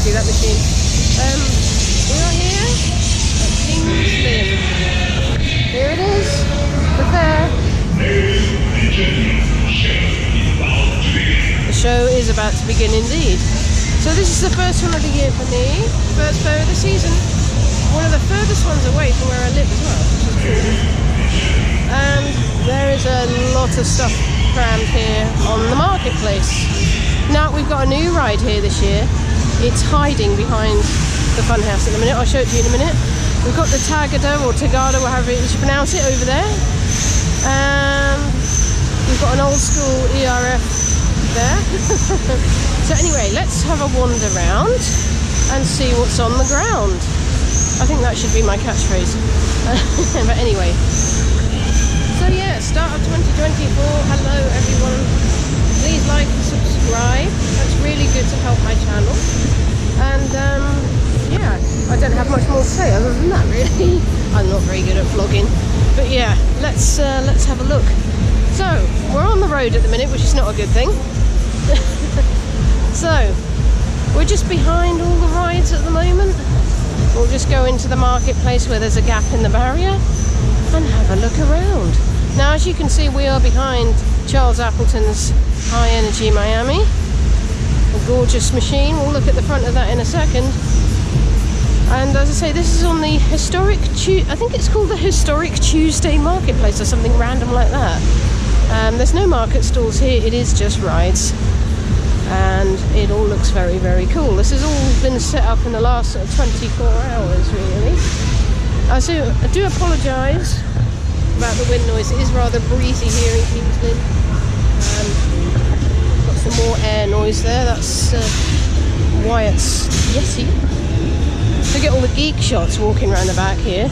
see that machine. We are here at King's Lynn. Here it is, the fair. The show is about to begin indeed. So this is the first one of the year for me, first fair of the season. One of the furthest ones away from where I live as well, which is cool. And there is a lot of stuff crammed here on the marketplace. Now we've got a new ride here this year. It's hiding behind the funhouse at the minute. I'll show it to you in a minute. We've got the Tagada or Tagada, however you should pronounce it, over there. And we've got an old school ERF there. So anyway, let's have a wander round and see what's on the ground. I think that should be my catchphrase. But anyway. So yeah, start of 2024. Hello everyone. Please like and subscribe. That's really good to help my channel. And yeah, I don't have much more to say other than that really. I'm not very good at vlogging. But yeah, let's have a look. So, we're on the road at the minute, which is not a good thing. So, we're just behind all the rides at the moment. We'll just go into the marketplace where there's a gap in the barrier and have a look around. Now, as you can see, we are behind Charles Appleton's High Energy Miami. A gorgeous machine. We'll look at the front of that in a second. And as I say, this is on the historic, I think it's called the Historic Tuesday Marketplace or something random like that. There's no market stalls here, it is just rides. And it all looks very, very cool. This has all been set up in the last 24 hours, really. So I do apologise about the wind noise. It is rather breezy here in King's Lynn. Got some more air noise there. That's Wyatt's Yeti. So get all the geek shots walking around the back here.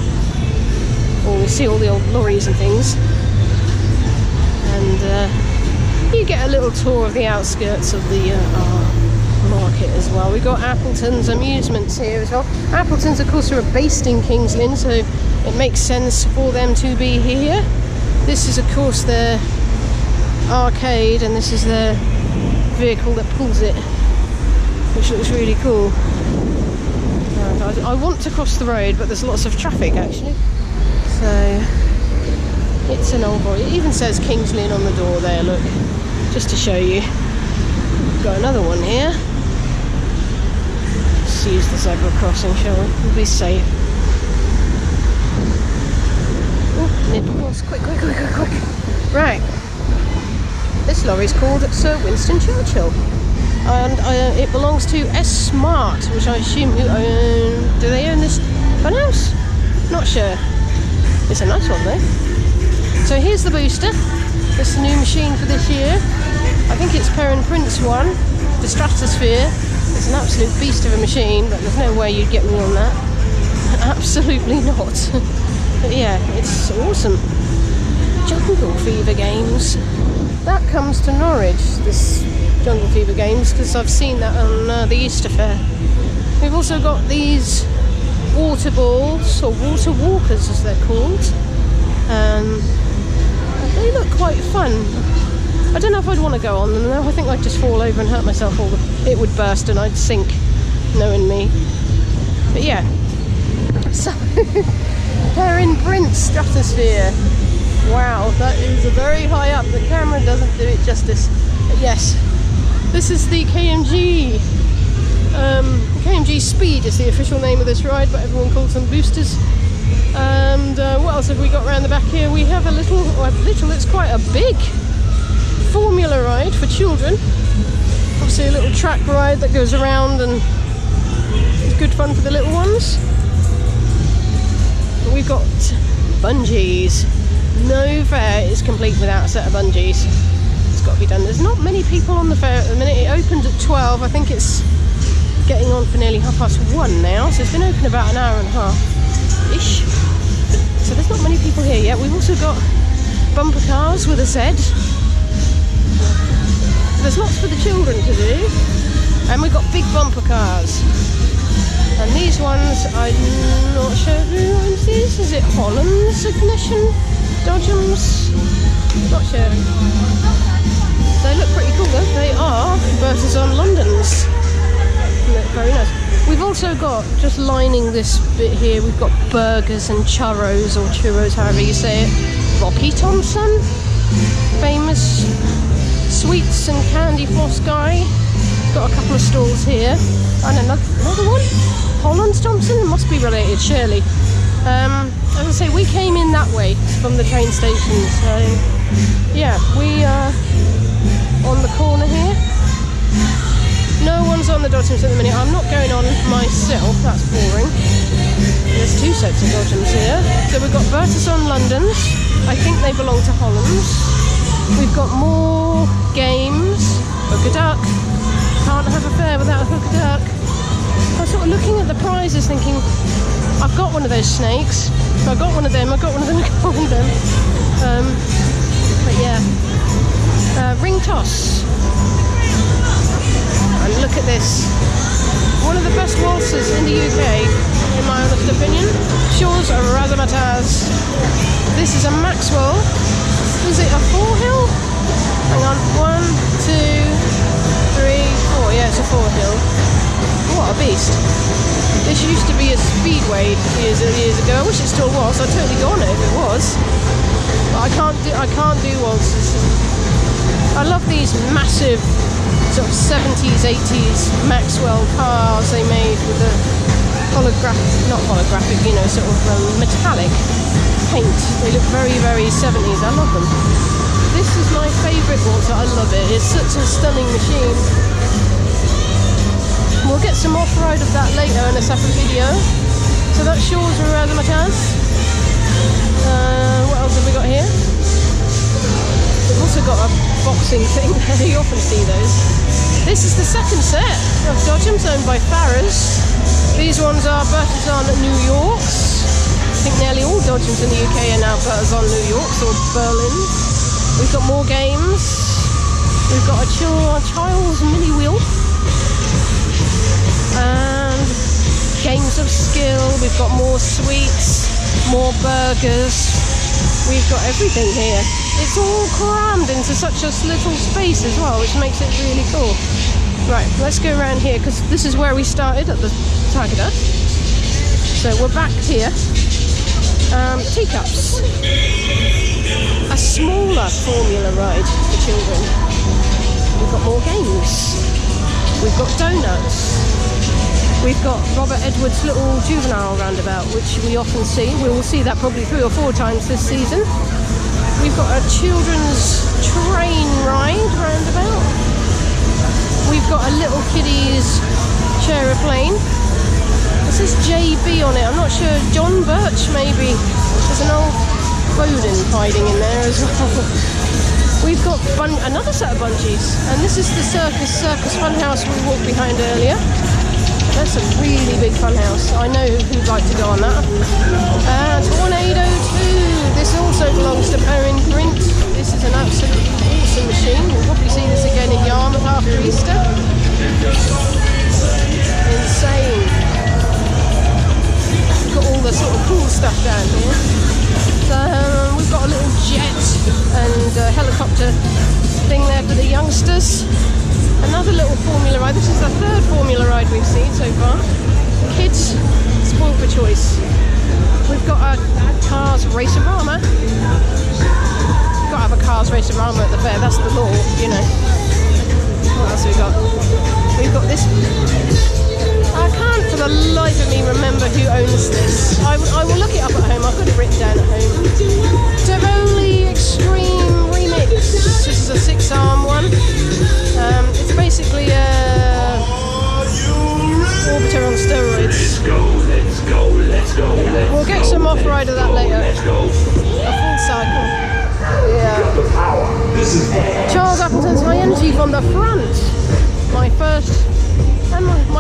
Or we see all the old lorries and things. And you get a little tour of the outskirts of the market as well. We've got Appleton's Amusements here as well. Appleton's, of course, are based in King's Lynn, so it makes sense for them to be here. This is, of course, their arcade, and this is their vehicle that pulls it, which looks really cool. I want to cross the road, but there's lots of traffic actually. So it's an old boy. It even says King's Lynn on the door there, look. Just to show you. Got another one here. Let's use the zebra crossing, shall we? We'll be safe. Oh, nip across. Quick. Right. This lorry's called Sir Winston Churchill. And it belongs to S Mart, which I assume who own. Do they own this funhouse? Not sure. It's a nice one though. So here's the booster. This is the new machine for this year. I think it's Perrin Prince one, the Stratosphere. It's an absolute beast of a machine, but there's no way you'd get me on that. Absolutely not. But yeah, it's awesome. Jungle Fever Games. That comes to Norwich, this Jungle Fever Games, because I've seen that on the Easter Fair. We've also got these water balls, or water walkers as they're called. They look quite fun. I don't know if I'd want to go on them though. I think I'd just fall over and hurt myself, or it would burst and I'd sink, knowing me. But yeah. So, Perrin Prince Stratosphere. Wow, that is very high up. The camera doesn't do it justice. But yes, this is the KMG. KMG Speed is the official name of this ride, but everyone calls them boosters. And what else have we got around the back here? We have it's quite a big formula ride for children. Obviously a little track ride that goes around and it's good fun for the little ones. We've got Bungees. No fair is complete without a set of bungees. It's got to be done. There's not many people on the fair at the minute. It opened at 12. I think it's getting on for nearly 1:30 now. So it's been open about an hour and a half-ish. So there's not many people here yet. We've also got bumper cars with a Z. So there's lots for the children to do. And we've got big bumper cars. And these ones, I'm not sure who owns these. Is it Holland's Ignition? Dodgems? Not sure. They look pretty cool though. They are Bertazon Londons. Look very nice. also got, just lining this bit here, we've got burgers and churros, or churros, however you say it. Rocky Thompson, famous sweets and candy floss guy. Got a couple of stalls here. And another one, Holland Thompson, it must be related, surely. As I say, we came in that way from the train station, so yeah, we are on the corner here. No one's on the Dodgems at the minute. I'm not going on myself, that's boring. There's two sets of Dodgems here. So we've got Bertelsson Londons. I think they belong to Hollands. We've got more games. Hook a duck. Can't have a fair without a hook a duck. I was sort of looking at the prizes thinking, I've got one of those snakes. I've got one of them, I've got one of them, I've got one of them. But yeah. Ring toss. And look at this. One of the best waltzers in the UK, in my honest opinion. Shaw's Razzmatazz. This is a Maxwell. Is it a 4-hill? Hang on. 1, 2, 3, 4. Yeah, it's a 4-hill. What a beast. This used to be a speedway years ago. I wish it still was. I'd totally go on it if it was. But I can't do waltzers. I love these massive sort of 70s, 80s Maxwell cars they made with the not holographic, you know, sort of metallic paint. They look very, very 70s. I love them. This is my favourite waltzer. I love it. It's such a stunning machine. We'll get some off-road of that later in a separate video. So that's Shaw's Razzmatazz. What else have we got here? We've also got a boxing thing. You often see those. This is the second set of Dodgems owned by Farrers. These ones are Bertelsson New Yorks. I think nearly all Dodgems in the UK are now Bertelsson New Yorks or Berlins. We've got more games. We've got a child's mini wheel. And games of skill. We've got more sweets, more burgers. We've got everything here. It's all crammed into such a little space as well, which makes it really cool. Right, let's go around here because this is where we started at the Tagada. So we're back here. Teacups. A smaller formula ride for children. We've got more games. We've got donuts. We've got Robert Edwards' little Juvenile Roundabout, which we often see. We will see that probably 3 or 4 times this season. We've got a children's train ride roundabout. We've got a little kiddies chair-a-plane. This is JB on it. I'm not sure. John Birch, maybe. There's an old Bowden hiding in there as well. We've got another set of Bungees. And this is the Circus Funhouse we walked behind earlier. That's a really big funhouse. I know who'd like to go on that. Tornado 2. This also belongs to Perrin Print. This is an absolutely awesome machine. We'll probably see this again in Yarmouth after Easter. Insane. We've got all the sort of cool stuff down here. So we've got a little jet and a helicopter thing there for the youngsters. Another little formula ride. This is the 3rd formula ride we've seen so far. Kids, spoiled for choice. We've got a Carz Race-O-Rama. Got to have a Carz Race-O-Rama at the fair. That's the law, you know. What else have we got? We've got this. I can't for the life of me remember who owns this. I will look it up at home. I've got it written down at home. Tivoli Extreme Remix. This is a 6-arm one. It's basically a orbiter on steroids. Let's go. We'll get some off-ride of that later. A full cycle. Yeah. Charles Appleton's High Energy from the front. My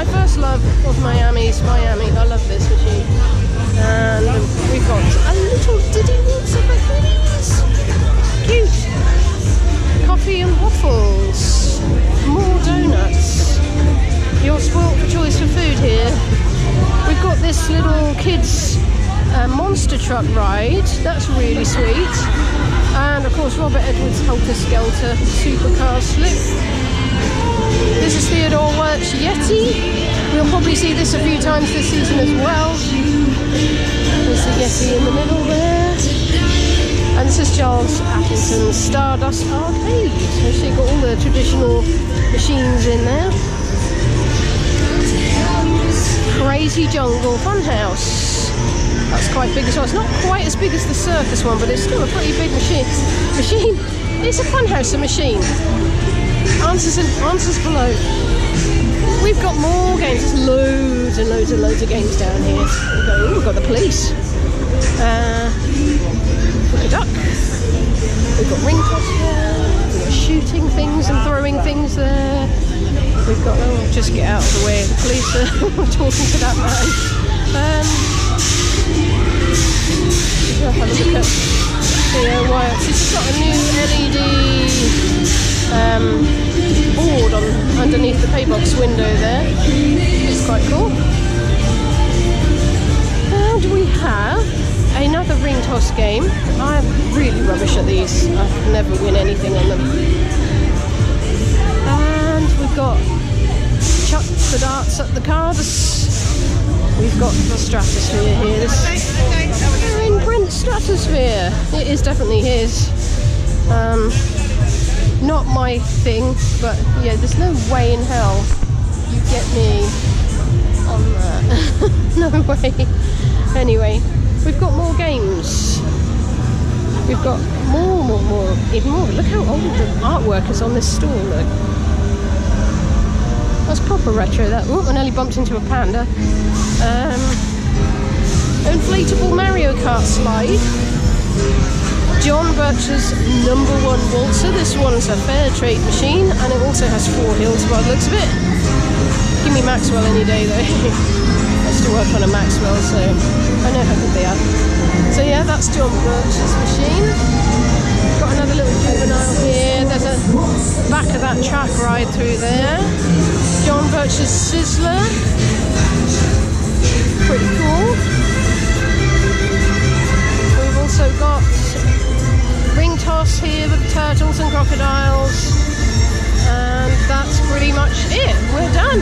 first love of Miami's Miami. I love this machine. And we've got a little Diddy Waltzer for kiddies. Cute. Coffee and waffles. More donuts. You're spoilt for choice for food here. We've got this little kids monster truck ride. That's really sweet. And of course Robert Edwards' Helter Skelter supercar slip. This is Theodore Wirt's Yeti. We'll probably see this a few times this season as well. There's the Yeti in the middle there. And this is Charles Atkinson's Stardust Arcade. So you've got all the traditional machines in there. Crazy Jungle Funhouse. That's quite big as well. It's not quite as big as the circus one, but it's still a pretty big machine. It's a funhouse, a machine. Answers below. We've got more games. There's loads and loads and loads of games down here. We've got the police. Look a duck. We've got ring toss there. We've got shooting things and throwing things there. We've got, oh, just get out of the way. The police are talking to that man. Have a look at the wires. This has got a new LED board on underneath the paybox window there. It's quite cool. And we have another ring toss game. I'm really rubbish at these. I never win anything on them. And we've got chuck the darts at the Carz. We've got the Stratosphere here. We're in Brent's Stratosphere. It is definitely his. Not my thing, but yeah, there's no way in hell you get me on that. No way. Anyway, we've got more games. We've got more, even more. Look how old the artwork is on this store, look. That's proper retro, that. Oh, I nearly bumped into a panda. Inflatable Mario Kart slide. John Birch's #1 Waltzer. This one's a fair trade machine, and it also has 4 hills by the looks of it. Give me Maxwell any day though. I used to work on a Maxwell, so I know how good they are. So yeah, that's John Birch's machine. Got another little juvenile here. There's a back of that track ride through there. John Birch's Sizzler. Pretty cool. We've also got ring toss here with turtles and crocodiles. And that's pretty much it. We're done.